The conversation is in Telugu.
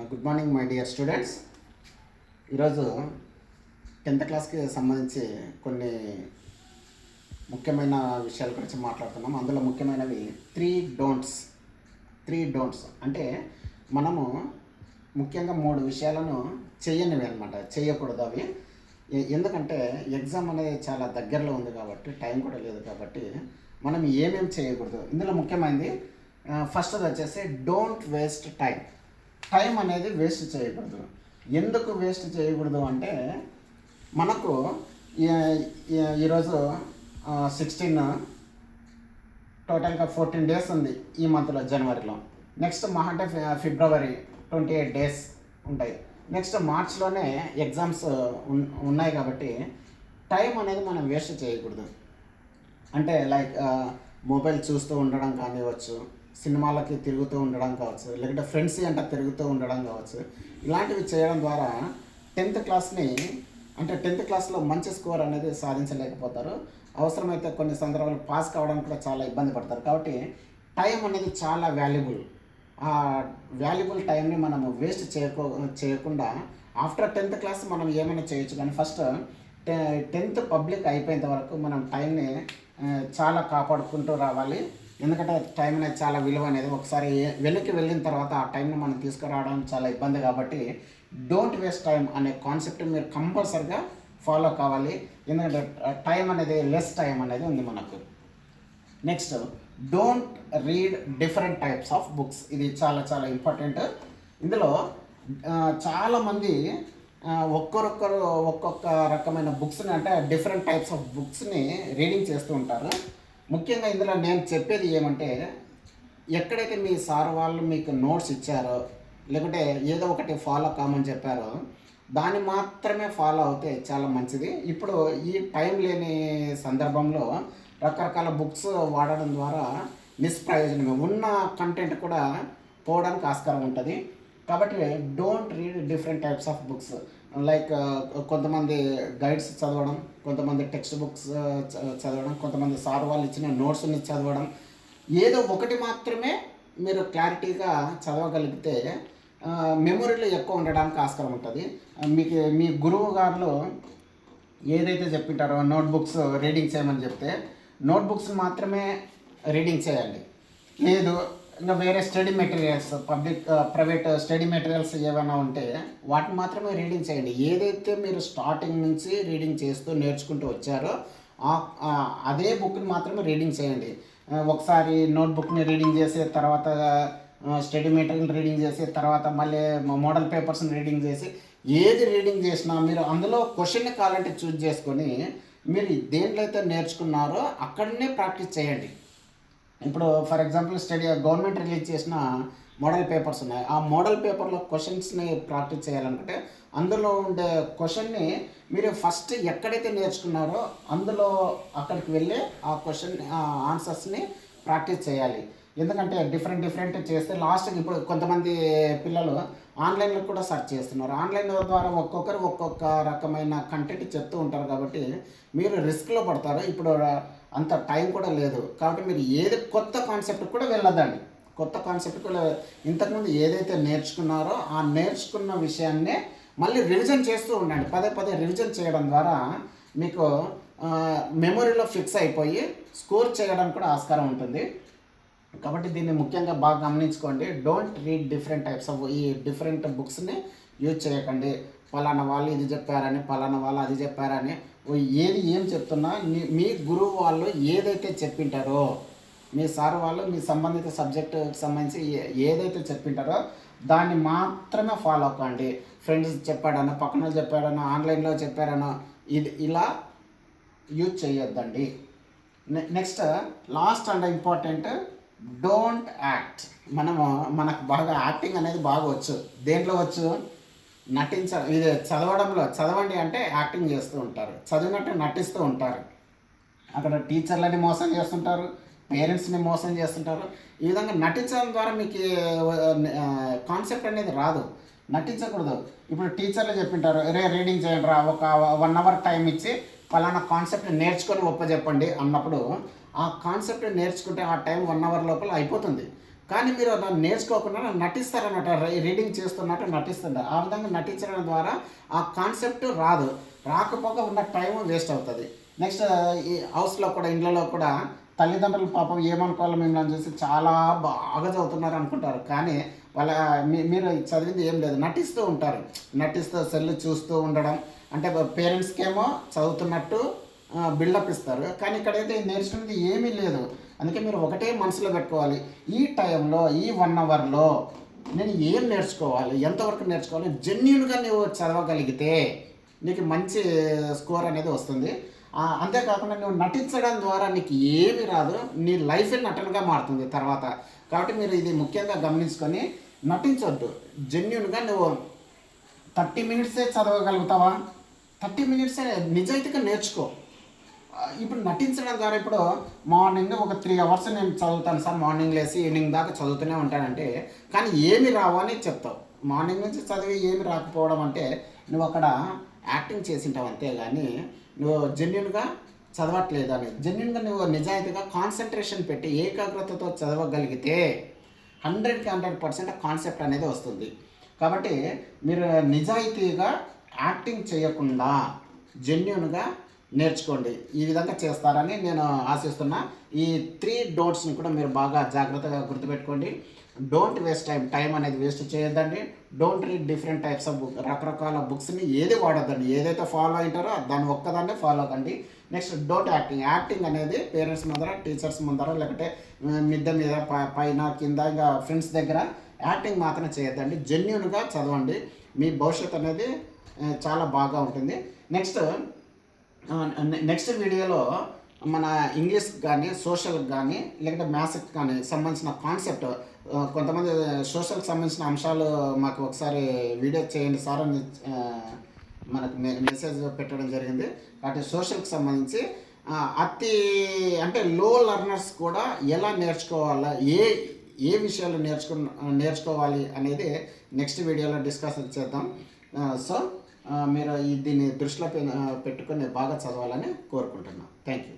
Good morning my dear students. ఈరోజు 10th క్లాస్కి సంబంధించి కొన్ని ముఖ్యమైన విషయాల గురించి మాట్లాడుతున్నాం. అందులో ముఖ్యమైనవి త్రీ డోంట్స్ అంటే మనము ముఖ్యంగా 3 విషయాలను చేయనివి అనమాట, చేయకూడదు అవి. ఎందుకంటే ఎగ్జామ్ అనేది చాలా దగ్గరలో ఉంది కాబట్టి, టైం కూడా లేదు కాబట్టి మనం ఏమేమి చేయకూడదు. ఇందులో ముఖ్యమైనది ఫస్ట్ వచ్చేసి డోంట్ వేస్ట్ టైం అనేది వేస్ట్ చేయకూడదు. ఎందుకు వేస్ట్ చేయకూడదు అంటే మనకు ఈరోజు 16, టోటల్గా 14 డేస్ ఉంది ఈ మంత్లో, జనవరిలో. నెక్స్ట్ అంటే ఫిబ్రవరి 28 డేస్ ఉంటాయి. నెక్స్ట్ మార్చ్లోనే ఎగ్జామ్స్ ఉన్నాయి కాబట్టి టైం అనేది మనం వేస్ట్ చేయకూడదు. అంటే లైక్ మొబైల్ చూస్తూ ఉండడం కానివ్వచ్చు, సినిమాలకి తిరుగుతూ ఉండడం కావచ్చు, లేకుంటే ఫ్రెండ్స్ అంట తిరుగుతూ ఉండడం కావచ్చు. ఇలాంటివి చేయడం ద్వారా 10th క్లాస్లో మంచి స్కోర్ అనేది సాధించలేకపోతారు. అవసరమైతే కొన్ని సందర్భాలు పాస్ కావడానికి కూడా చాలా ఇబ్బంది పడతారు. కాబట్టి టైం అనేది చాలా వాల్యుబుల్. ఆ వాల్యుబుల్ టైంని మనము వేస్ట్ చేయకుండా ఆఫ్టర్ 10th క్లాస్ మనం ఏమైనా చేయొచ్చు. కానీ ఫస్ట్ 10th పబ్లిక్ అయిపోయేంత వరకు మనం టైంని చాలా కాపాడుకుంటూ రావాలి. ఎందుకంటే టైం అనేది చాలా విలువ అనేది. ఒకసారి వెనక్కి వెళ్ళిన తర్వాత ఆ టైంని మనం తీసుకురావడం చాలా ఇబ్బంది. కాబట్టి డోంట్ వేస్ట్ టైం అనే కాన్సెప్ట్ మీరు కంపల్సరిగా ఫాలో కావాలి. ఎందుకంటే టైం అనేది లెస్ టైం అనేది ఉంది మనకు. Next, don't read different types of books. ఇది చాలా చాలా ఇంపార్టెంట్. ఇందులో చాలామంది ఒక్కొక్కరు ఒక్కొక్క రకమైన బుక్స్ని, అంటే డిఫరెంట్ టైప్స్ ఆఫ్ బుక్స్ని రీడింగ్ చేస్తూ ఉంటారు. ముఖ్యంగా ఇందులో నేను చెప్పేది ఏమంటే, ఎక్కడైతే మీ సార్ వాళ్ళు మీకు నోట్స్ ఇచ్చారో, లేకుంటే ఏదో ఒకటి ఫాలో కామని చెప్పారో దాన్ని మాత్రమే ఫాలో అవుతే చాలా మంచిది. ఇప్పుడు ఈ టైం లేని సందర్భంలో రకరకాల బుక్స్ వాడడం ద్వారా నిష్ప్రయోజనమే, ఉన్న కంటెంట్ కూడా పోవడానికి ఆస్కారం ఉంటుంది. కాబట్టి don't read different types of books. Like కొంతమంది గైడ్స్ చదవడం, కొంతమంది టెక్స్ట్ బుక్స్ చదవడం, కొంతమంది సార్ వాళ్ళు ఇచ్చిన నోట్స్ని చదవడం. ఏదో ఒకటి మాత్రమే మీరు క్లారిటీగా చదవగలిగితే మెమొరీలో ఎక్కువ ఉండడానికి ఆస్కారం ఉంటుంది. మీ గురువు గారు ఏదైతే చెప్పింటారో నోట్బుక్స్ రీడింగ్ చేయమని చెప్తే నోట్బుక్స్ మాత్రమే రీడింగ్ చేయండి. లేదు ఇంకా వేరే study materials, private study materials ఏమైనా ఉంటే వాటిని మాత్రమే రీడింగ్ చేయండి. ఏదైతే మీరు స్టార్టింగ్ నుంచి రీడింగ్ చేస్తూ నేర్చుకుంటూ వచ్చారో అదే బుక్ని మాత్రమే రీడింగ్ చేయండి. ఒకసారి నోట్బుక్ని రీడింగ్ చేసి తర్వాత స్టడీ మెటీరియల్ రీడింగ్ చేసి తర్వాత మళ్ళీ మోడల్ పేపర్స్ని రీడింగ్ చేసి ఏది రీడింగ్ చేసినా మీరు అందులో క్వశ్చన్ని కావాలంటే చూజ్ చేసుకొని మీరు దేంట్లో అయితే నేర్చుకున్నారో అక్కడనే ప్రాక్టీస్ చేయండి. ఇప్పుడు ఫర్ ఎగ్జాంపుల్ గవర్నమెంట్ రిలీజ్ చేసిన మోడల్ పేపర్స్ ఉన్నాయి. ఆ మోడల్ పేపర్లో క్వశ్చన్స్ని ప్రాక్టీస్ చేయాలనుకుంటే అందులో ఉండే క్వశ్చన్ని మీరు ఫస్ట్ ఎక్కడైతే నేర్చుకున్నారో అందులో అక్కడికి వెళ్ళి ఆ క్వశ్చన్ ఆన్సర్స్ని ప్రాక్టీస్ చేయాలి. ఎందుకంటే డిఫరెంట్ చేస్తే లాస్ట్కి ఇప్పుడు కొంతమంది పిల్లలు ఆన్లైన్లో కూడా సెర్చ్ చేస్తున్నారు. ఆన్లైన్ ద్వారా ఒక్కొక్కరు ఒక్కొక్క రకమైన కంటెంట్ చెప్తూ ఉంటారు. కాబట్టి మీరు రిస్క్లో పడతారు. ఇప్పుడు అంత టైం కూడా లేదు. కాబట్టి మీరు ఏది కొత్త కాన్సెప్ట్ కూడా వెళ్ళదండి. కొత్త కాన్సెప్ట్ కూడా ఇంతకుముందు ఏదైతే నేర్చుకున్నారో ఆ నేర్చుకున్న విషయాన్నే మళ్ళీ రివిజన్ చేస్తూ ఉండండి. పదే రివిజన్ చేయడం ద్వారా మీకు మెమొరీలో ఫిక్స్ అయిపోయి స్కోర్ చేయడానికి కూడా ఆస్కారం ఉంటుంది. కాబట్టి దీన్ని ముఖ్యంగా బాగా గమనించుకోండి. Don't read different types of ఈ డిఫరెంట్ బుక్స్ని యూజ్ చేయకండి. పలానా వాళ్ళు ఇది చెప్పారని, పలానా వాళ్ళు అది చెప్పారని, ఏం చెప్తున్నా మీ గురువు వాళ్ళు ఏదైతే చెప్పింటారో, మీ సార్ వాళ్ళు మీ సంబంధిత సబ్జెక్టుకి సంబంధించి ఏదైతే చెప్పింటారో దాన్ని మాత్రమే ఫాలో అవ్వండి. ఫ్రెండ్స్ చెప్పాడనో, పక్కన వాళ్ళు చెప్పాడనో, ఆన్లైన్లో చెప్పారనో ఇది ఇలా యూజ్ చేయొద్దండి. Next, last and important, don't act. మనకు బాగా యాక్టింగ్ అనేది బాగా వచ్చు. దేంట్లో వచ్చు? ఇది చదవండి అంటే యాక్టింగ్ చేస్తూ ఉంటారు, చదివినట్టు నటిస్తూ ఉంటారు. అక్కడ టీచర్లని మోసం చేస్తుంటారు, పేరెంట్స్ని మోసం చేస్తుంటారు. ఈ విధంగా నటించడం ద్వారా మీకు కాన్సెప్ట్ అనేది రాదు. నటించకూడదు. ఇప్పుడు టీచర్లు చెప్పింటారు, రీడింగ్ చేయండి రా, ఒక 1 అవర్ టైం ఇచ్చి ఫలానా కాన్సెప్ట్ని నేర్చుకొని ఒప్పచెప్పండి అన్నప్పుడు ఆ కాన్సెప్ట్ నేర్చుకుంటే ఆ టైం 1 అవర్ లోపల అయిపోతుంది. కానీ మీరు దాన్ని నేర్చుకోకుండా నటిస్తారన్నమాట, రీడింగ్ చేస్తున్నట్టు నటిస్తుంటారు. ఆ విధంగా నటించడం ద్వారా ఆ కాన్సెప్ట్ రాదు, రాకపోక ఉన్న టైం వేస్ట్ అవుతుంది. నెక్స్ట్ ఈ హౌస్లో కూడా, ఇళ్ళలో కూడా తల్లిదండ్రులు పాపం ఏమనుకోవాలో మిమ్మల్ని చూసి చాలా బాగా చదువుతున్నారు అనుకుంటారు. కానీ వాళ్ళ మీరు చదివింది ఏం లేదు, నటిస్తూ ఉంటారు. నటిస్తూ సెల్ చూస్తూ ఉండడం, అంటే పేరెంట్స్కేమో చదువుతున్నట్టు బిల్డప్ ఇస్తారు, కానీ ఇక్కడైతే నేర్చుకునేది ఏమీ లేదు. అందుకే మీరు ఒకటే మనసులో పెట్టుకోవాలి, ఈ టైంలో ఈ 1 అవర్లో నేను ఏం నేర్చుకోవాలి, ఎంతవరకు నేర్చుకోవాలి. జెన్యున్గా నువ్వు చదవగలిగితే నీకు మంచి స్కోర్ అనేది వస్తుంది. అంతేకాకుండా నువ్వు నటించడం ద్వారా నీకు ఏమి రాదు, నీ లైఫే నటనగా మారుతుంది తర్వాత. కాబట్టి మీరు ఇది ముఖ్యంగా గమనించుకొని నటించొద్దు. జెన్యున్గా నువ్వు 30 మినిట్సే చదవగలుగుతావా, 30 మినిట్సే నిజాయితీగా నేర్చుకో. ఇప్పుడు నటించడం ద్వారా, ఇప్పుడు మార్నింగ్ ఒక 3 అవర్స్ నేను చదువుతాను సార్, మార్నింగ్ లేసి ఈవినింగ్ దాకా చదువుతూనే ఉంటానంటే, కానీ ఏమి రావు అని చెప్తావు. మార్నింగ్ నుంచి చదివి ఏమి రాకపోవడం అంటే నువ్వు అక్కడ యాక్టింగ్ చేసింటావు అంతే, కానీ నువ్వు జెన్యున్గా చదవట్లేదు అని. జెన్యున్గా నువ్వు నిజాయితీగా కాన్సన్ట్రేషన్ పెట్టి ఏకాగ్రతతో చదవగలిగితే 100కి 100% కాన్సెప్ట్ అనేది వస్తుంది. కాబట్టి మీరు నిజాయితీగా యాక్టింగ్ చేయకుండా జెన్యున్గా నేర్చుకోండి. ఈ విధంగా చేస్తారని నేను ఆశిస్తున్నా. ఈ 3 డోంట్స్ని కూడా మీరు బాగా జాగ్రత్తగా గుర్తుపెట్టుకోండి. డోంట్ వేస్ట్ టైం అనేది వేస్ట్ చేయొద్దండి. Don't read different types of book, రకరకాల బుక్స్ని ఏది వాడొద్దండి. ఏదైతే ఫాలో అయింటారో దాన్ని ఒక్కదాన్నే ఫాలో కండి. నెక్స్ట్ డోంట్ యాక్టింగ్ అనేది పేరెంట్స్ ముందర, టీచర్స్ ముందర, లేకపోతే మిద్దె మీద, పైన, కింద, ఇంకా ఫ్రెండ్స్ దగ్గర యాక్టింగ్ మాత్రం చేయొద్దండి. జెన్యున్గా చదవండి, మీ భవిష్యత్తు అనేది చాలా బాగా ఉంటుంది. నెక్స్ట్ వీడియోలో మన ఇంగ్లీష్ కానీ, సోషల్కి కానీ, లేకపోతే మ్యాథ్స్కి కానీ సంబంధించిన కాన్సెప్ట్, కొంతమంది సోషల్కి సంబంధించిన అంశాలు మాకు ఒకసారి వీడియో చేయండి సార్ అని మనకు మెసేజ్ పెట్టడం జరిగింది. కాబట్టి సోషల్కి సంబంధించి అంటే లో లెర్నర్స్ కూడా ఎలా నేర్చుకోవాలా, ఏ విషయాలు నేర్చుకోవాలి అనేది నెక్స్ట్ వీడియోలో డిస్కస్ చేద్దాం. సో మీరు దీన్ని దృష్టిలో పెట్టుకొని బాగా చదవాలని కోరుకుంటున్నాను. Thank you.